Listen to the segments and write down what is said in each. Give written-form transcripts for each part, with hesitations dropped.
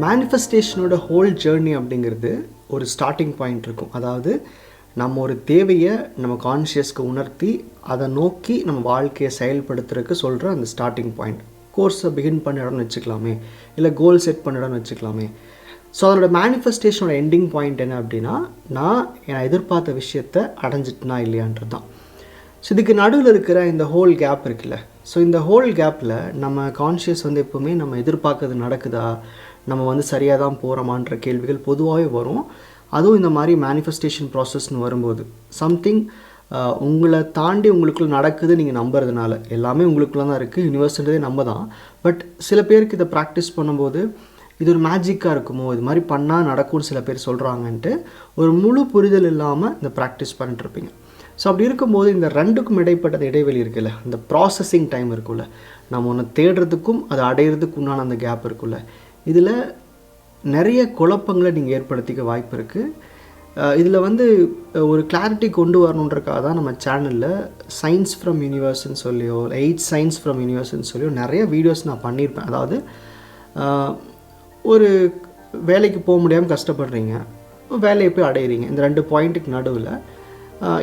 மேனிஃபெஸ்டேஷனோட whole journey அப்படிங்கிறது ஒரு starting point இருக்கும். அதாவது நம்ம ஒரு தேவையை நம்ம கான்ஷியஸ்க்கு உணர்த்தி அதை நோக்கி நம்ம வாழ்க்கையை செயல்படுத்துறதுக்கு சொல்கிற அந்த ஸ்டார்டிங் பாயிண்ட். கோர்ஸை பிகின் பண்ணிடணும்னு வச்சுக்கலாமே, இல்லை கோல் செட் பண்ணிடணும்னு வச்சுக்கலாமே. ஸோ அதோட மேனிஃபெஸ்டேஷனோட எண்டிங் பாயிண்ட் என்ன அப்படின்னா, நான் எதிர்பார்த்த விஷயத்தை அடைஞ்சிட்டுனா இல்லையான்றது தான். ஸோ இதுக்கு நடுவில் இருக்கிற இந்த ஹோல் கேப் இருக்குல்ல, ஸோ இந்த ஹோல் கேப்பில் நம்ம கான்ஷியஸ் எப்போவுமே நம்ம எதிர்பார்க்கறது நடக்குதா, நம்ம சரியாக தான் போகிறோமான்ற கேள்விகள் பொதுவாகவே வரும். அதுவும் இந்த மாதிரி மேனிஃபெஸ்டேஷன் ப்ராசஸ்ன்னு வரும்போது சம்திங் உங்களை தாண்டி உங்களுக்குள்ள நடக்குது நீங்கள் நம்புறதுனால. எல்லாமே உங்களுக்குள்ள தான் இருக்குது, யூனிவர்ஸ்ன்றதே நம்ம தான். பட் சில பேருக்கு இதை ப்ராக்டிஸ் பண்ணும்போது இது ஒரு மேஜிக்காக இருக்குமோ, இது மாதிரி பண்ணால் நடக்கும்னு சில பேர் சொல்கிறாங்கன்ட்டு ஒரு முழு புரிதல் இல்லாமல் இந்த ப்ராக்டிஸ் பண்ணிட்டுருப்பீங்க. ஸோ அப்படி இருக்கும்போது இந்த ரெண்டுக்கும் இடைப்பட்ட இடைவெளி இருக்குல்ல, அந்த ப்ராசஸிங் டைம் இருக்குல்ல, நம்ம ஒன்று தேடுறதுக்கும் அதை அடையிறதுக்கு உண்டான அந்த கேப் இருக்குல்ல, இதில் நிறைய குழப்பங்களை நீங்கள் ஏற்படுத்திக்க வாய்ப்பு இருக்குது. இதில் ஒரு கிளாரிட்டி கொண்டு வரணுன்றக்காக தான் நம்ம சேனலில் சயின்ஸ் ஃப்ரம் யூனிவர்ஸ்ன்னு சொல்லியோ 8 சயின்ஸ் ஃப்ரம் யூனிவர்ஸ்ன்னு சொல்லியோ நிறைய வீடியோஸ் நான் பண்ணியிருப்பேன். அதாவது ஒரு வேலைக்கு போக முடியாமல் கஷ்டப்படுறீங்க, வேலையை போய் அடையிறீங்க, இந்த 2 பாயிண்ட்டுக்கு நடுவில்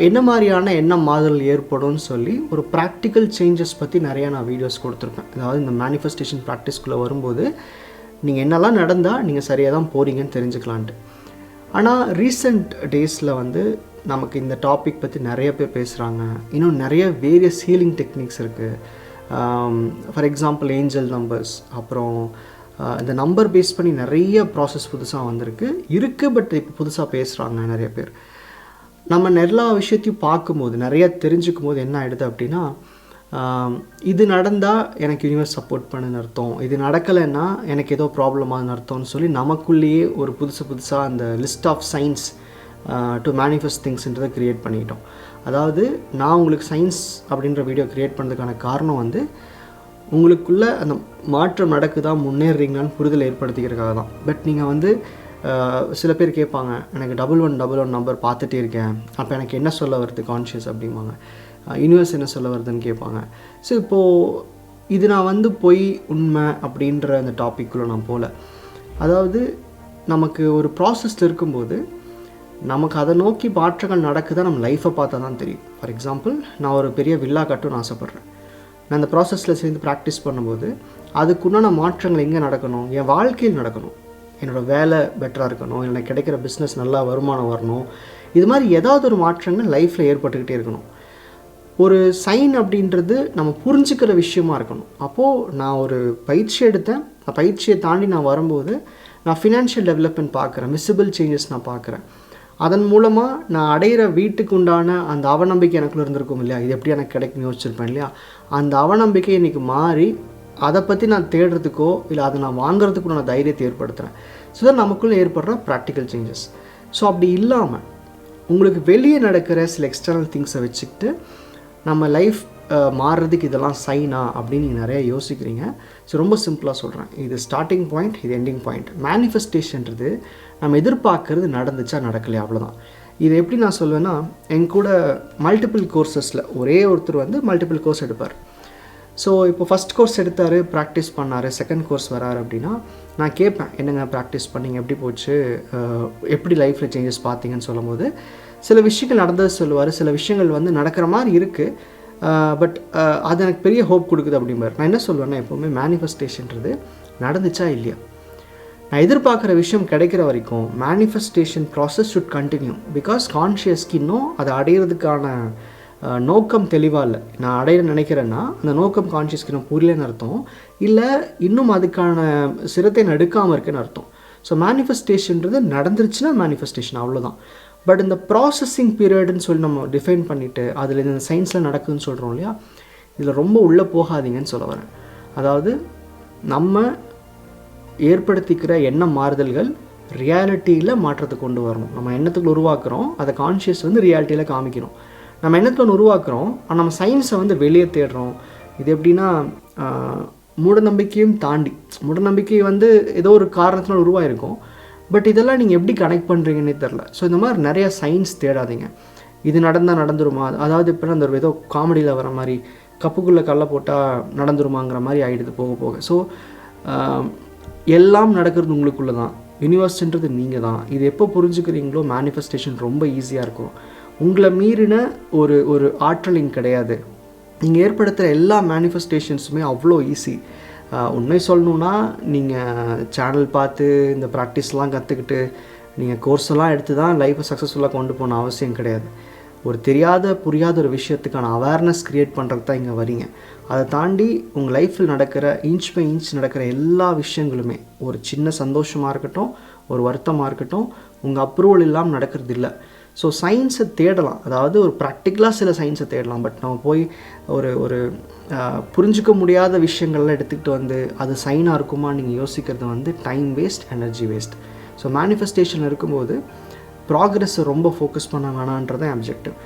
என்ன மாதிரியான மாறுதல் ஏற்படும்னு சொல்லி ஒரு ப்ராக்டிக்கல் சேஞ்சஸ் பற்றி நிறையா நான் வீடியோஸ் கொடுத்துருப்பேன். அதாவது இந்த மேனிஃபெஸ்டேஷன் ப்ராக்டிஸ்குள்ளே வரும்போது நீங்கள் என்னெல்லாம் நடந்தால் நீங்கள் சரியாக தான் போகிறீங்கன்னு தெரிஞ்சுக்கலான்ட்டு. ஆனால் ரீசெண்ட் டேஸில் நமக்கு இந்த டாபிக் பற்றி நிறைய பேர் பேசுகிறாங்க. இன்னும் நிறைய வேரியஸ் ஹீலிங் டெக்னிக்ஸ் இருக்குது. ஃபார் எக்ஸாம்பிள் ஏஞ்சல் நம்பர்ஸ், அப்புறம் இந்த நம்பர் பேஸ் பண்ணி நிறைய ப்ராசஸ் புதுசாக இருக்குது. பட் இப்போ புதுசாக பேசுகிறாங்க நிறைய பேர். நம்ம எல்லா விஷயத்தையும் பார்க்கும்போது நிறைய தெரிஞ்சுக்கும் போது என்ன ஆகிடுது அப்படின்னா, இது நடந்தால் எனக்கு யூனிவர்ஸ் சப்போர்ட் பண்ணுன்னு அர்த்தம், இது நடக்கலைன்னா எனக்கு ஏதோ ப்ராப்ளமானு அர்த்தம்னு சொல்லி நமக்குள்ளேயே ஒரு புதுசாக அந்த list of science to manifest திங்ஸ்ன்றதை க்ரியேட் பண்ணிக்கிட்டோம். அதாவது நான் உங்களுக்கு சயின்ஸ் அப்படின்ற வீடியோ க்ரியேட் பண்ணுறதுக்கான காரணம் உங்களுக்குள்ளே அந்த மாற்றம் நடக்குதா, முன்னேறீங்களான்னு புரிதல் ஏற்படுத்திக்கிறதுக்காக தான். பட் நீங்கள் சில பேர் கேட்பாங்க, எனக்கு 1111 நம்பர் பார்த்துட்டே இருக்கேன், அப்போ எனக்கு என்ன சொல்ல வருது கான்ஷியஸ் அப்படிம்பாங்க, யூனிவர்ஸ் என்ன சொல்ல வருதுன்னு கேட்பாங்க. ஸோ இப்போது இது நான் பொய் உண்மை அப்படின்ற அந்த டாப்பிக்குள்ளே நான் போகல. அதாவது நமக்கு ஒரு ப்ராசஸில் இருக்கும்போது நமக்கு அதை நோக்கி மாற்றங்கள் நடக்குதா நம்ம லைஃப்பை பார்த்தா தான் தெரியும். ஃபார் எக்ஸாம்பிள், நான் ஒரு பெரிய வில்லா கட்டுன்னு ஆசைப்பட்றேன். நான் அந்த ப்ராசஸில் சேர்ந்து ப்ராக்டிஸ் பண்ணும்போது அதுக்குண்டான மாற்றங்கள் எங்கே நடக்கணும், என் வாழ்க்கையில் நடக்கணும். என்னோடய வேலை பெட்டராக இருக்கணும், எனக்கு கிடைக்கிற பிஸ்னஸ் நல்லா வருமானம் வரணும், இது மாதிரி ஏதாவது ஒரு மாற்றங்கள் லைஃப்பில் ஏற்பட்டுக்கிட்டே இருக்கணும். ஒரு சைன் அப்படின்றது நம்ம புரிஞ்சுக்கிற விஷயமா இருக்கணும். அப்போது நான் ஒரு பயிற்சி எடுத்தேன், அந்த பயிற்சியை தாண்டி நான் வரும்போது நான் ஃபினான்ஷியல் டெவலப்மெண்ட் பார்க்குறேன், விசிபிள் சேஞ்சஸ் நான் பார்க்குறேன். அதன் மூலமாக நான் அடையிற வீட்டுக்கு உண்டான அந்த அவநம்பிக்கை எனக்குள்ளே இருந்திருக்கும் இல்லையா, இது எப்படி எனக்கு கிடைக்குன்னு யோசிச்சிருப்பேன் இல்லையா, அந்த அவநம்பிக்கை இன்றைக்கி மாறி அதை பற்றி நான் தேடுறதுக்கோ இல்லை அதை நான் வாங்குறதுக்கு நான் தைரியத்தை ஏற்படுத்துகிறேன். ஸோ தான் நமக்குள்ளே ஏற்படுற ப்ராக்டிக்கல் சேஞ்சஸ். ஸோ அப்படி இல்லாமல் உங்களுக்கு வெளியே நடக்கிற சில எக்ஸ்டர்னல் திங்ஸை வச்சுக்கிட்டு நம்ம லைஃப் மாறுறதுக்கு இதெல்லாம் சைனா அப்படின்னு நீங்கள் நிறையா யோசிக்கிறீங்க. ஸோ ரொம்ப சிம்பிளாக சொல்கிறேன், இது ஸ்டார்டிங் பாயிண்ட், இது எண்டிங் பாயிண்ட். மேனிஃபெஸ்டேஷன்றது நம்ம எதிர்பார்க்கறது நடந்துச்சா நடக்கலையா, அவ்வளோதான். இது எப்படி நான் சொல்வேன்னா, என் கூட மல்டிபிள் கோர்சஸில் ஒரே ஒருத்தர் மல்டிபிள் கோர்ஸ் எடுப்பார். ஸோ இப்போ ஃபஸ்ட் கோர்ஸ் எடுத்தார், ப்ராக்டிஸ் பண்ணார், செகண்ட் கோர்ஸ் வராரு அப்படின்னா நான் கேட்பேன், என்னங்க ப்ராக்டிஸ் பண்ணிங்க, எப்படி போச்சு, எப்படி லைஃப்பில் சேஞ்சஸ் பார்த்தீங்கன்னு சொல்லும்போது சில விஷயங்கள் நடந்தது சொல்லுவார், சில விஷயங்கள் நடக்கிற மாதிரி இருக்குது, பட் அது எனக்கு பெரிய ஹோப் கொடுக்குது அப்படிம்பார். நான் என்ன சொல்லுவேன்னா, எப்போவுமே மேனிஃபெஸ்டேஷன்றது நடந்துச்சா இல்லையா, நான் எதிர்பார்க்குற விஷயம் கிடைக்கிற வரைக்கும் manifestation process should continue. Because கான்ஷியஸ்க்கு இன்னும் அதை அடையிறதுக்கான நோக்கம் தெளிவாக இல்லை. நான் அடைய நினைக்கிறேன்னா அந்த நோக்கம் கான்ஷியஸ்க்கு இன்னும் புரியலன்னு அர்த்தம், இல்லை இன்னும் அதுக்கான சிரத்தை நடுக்காமல் இருக்குன்னு அர்த்தம். ஸோ மேனிஃபெஸ்டேஷன்றது நடந்துருச்சுன்னா மேனிஃபெஸ்டேஷன் அவ்வளோதான். பட் இந்த ப்ராசஸிங் பீரியட்னு சொல்லி நம்ம டிஃபைன் பண்ணிவிட்டு அதில் இந்த சயின்ஸில் நடக்குதுன்னு சொல்கிறோம் இல்லையா, இதில் ரொம்ப உள்ளே போகாதீங்கன்னு சொல்ல வரேன். அதாவது நம்ம ஏற்படுத்திக்கிற மாறுதல்கள் ரியாலிட்டியில் மாற்றத்தை கொண்டு வரணும். நம்ம எண்ணத்துக்குள்ள உருவாக்குறோம், அதை கான்ஷியஸ் ரியாலிட்டியில் காமிக்கணும். நம்ம எண்ணத்தில் உருவாக்குறோம், ஆனால் நம்ம சயின்ஸை வெளியே தேடுறோம். இது எப்படின்னா, மூடநம்பிக்கையும் தாண்டி, மூடநம்பிக்கை ஏதோ ஒரு காரணத்தினால் உருவாயிருக்கும், பட் இதெல்லாம் நீங்கள் எப்படி கனெக்ட் பண்ணுறீங்கன்னே தெரில. ஸோ இந்த மாதிரி நிறையா சயின்ஸ் தேடாதீங்க. இது நடந்தால் நடந்துருமா, அதாவது இப்போ அந்த ஏதோ காமெடியில் வர மாதிரி கப்புக்குள்ளே கல்லை போட்டால் நடந்துருமாங்கிற மாதிரி ஆகிடுது போக போக. ஸோ எல்லாம் நடக்கிறது உங்களுக்குள்ளே தான், யூனிவர்ஸ்ன்றது நீங்கள் தான். இது எப்போ புரிஞ்சுக்கிறீங்களோ மேனிஃபெஸ்டேஷன் ரொம்ப ஈஸியாக இருக்கும். உங்களை மீறின ஒரு ஆற்றல் இங்கே கிடையாது. நீங்கள் ஏற்படுத்துகிற எல்லா மேனிஃபெஸ்டேஷன்ஸுமே அவ்வளோ ஈஸி. உண்மை சொல்லணுன்னா நீங்கள் சேனல் பார்த்து இந்த ப்ராக்டிஸ்லாம் கற்றுக்கிட்டு நீங்கள் கோர்ஸ் எல்லாம் எடுத்து தான் லைஃப்பை சக்ஸஸ்ஃபுல்லாக கொண்டு போன அவசியம் கிடையாது. ஒரு புரியாத ஒரு விஷயத்துக்கான அவேர்னஸ் க்ரியேட் பண்ணுறது தான் இங்கே வரீங்க. அதை தாண்டி உங்கள் லைஃப்பில் நடக்கிற இன்ச் பை இன்ச் நடக்கிற எல்லா விஷயங்களுமே, ஒரு சின்ன சந்தோஷமாக இருக்கட்டும், ஒரு வருத்தமாக இருக்கட்டும், உங்கள் அப்ரூவல் இல்லாமல் நடக்கிறது இல்லை. ஸோ சயின்ஸை தேடலாம், அதாவது ஒரு ப்ராக்டிக்கலாக சில சயின்ஸை தேடலாம். பட் நம்ம போய் ஒரு புரிஞ்சிக்க முடியாத விஷயங்கள்லாம் எடுத்துக்கிட்டு வந்து அது சைனாக இருக்குமா நீங்கள் யோசிக்கிறது time waste, energy waste. So manifestation இருக்கும்போது ப்ராக்ரெஸ்ஸை ரொம்ப ஃபோக்கஸ் பண்ண வேணான்றதான் அப்ஜெக்டிவ்.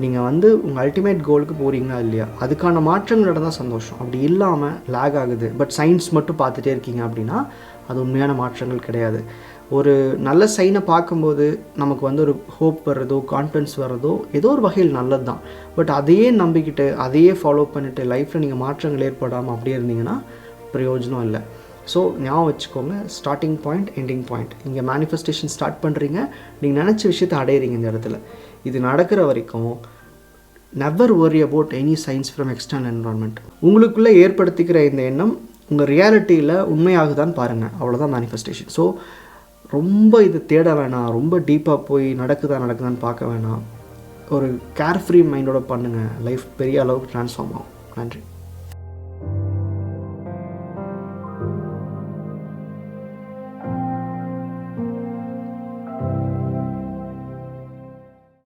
நீங்கள் உங்கள் அல்டிமேட் கோலுக்கு போகிறீங்களா இல்லையா, அதுக்கான மாற்றங்களோட தான் சந்தோஷம். அப்படி இல்லாமல் லேக் ஆகுது பட் சயின்ஸ் மட்டும் பார்த்துட்டே இருக்கீங்க அப்படின்னா அது உண்மையான மாற்றங்கள் கிடையாது. ஒரு நல்ல சைனை பார்க்கும்போது நமக்கு ஒரு ஹோப் வர்றதோ, கான்ஃபிடன்ஸ் வர்றதோ ஏதோ ஒரு வகையில் நல்லது தான். பட் அதையே நம்பிக்கிட்டு அதையே ஃபாலோ பண்ணிவிட்டு லைஃப்பில் நீங்கள் மாற்றங்கள் ஏற்படாமல் அப்படியே இருந்தீங்கன்னா பிரயோஜனம் இல்லை. ஸோ ஞாபகம் வச்சுக்கோங்க, ஸ்டார்டிங் பாயிண்ட், எண்டிங் பாயிண்ட். இங்கே மேனிஃபெஸ்டேஷன் ஸ்டார்ட் பண்ணுறீங்க, நீங்கள் நினச்ச விஷயத்தை அடையிறீங்க. இந்த இடத்துல இது நடக்கிற வரைக்கும் never worry about any science from external environment. உங்களுக்குள்ளே ஏற்படுத்திக்கிற இந்த எண்ணம் உங்கள் ரியாலிட்டியில் உண்மையாகுதான்னு பாருங்கள். அவ்வளோதான் மேனிஃபெஸ்டேஷன். ஸோ ரொம்ப இது தேட வேணாம், ரொம்ப டீப்பாக போய் நடக்குதான்னு பார்க்க வேணாம். ஒரு கேர்ஃப்ரீ மைண்டோட பண்ணுங்கள், லைஃப் பெரிய அளவுக்கு ட்ரான்ஸ்ஃபார்ம் ஆகும். நன்றி.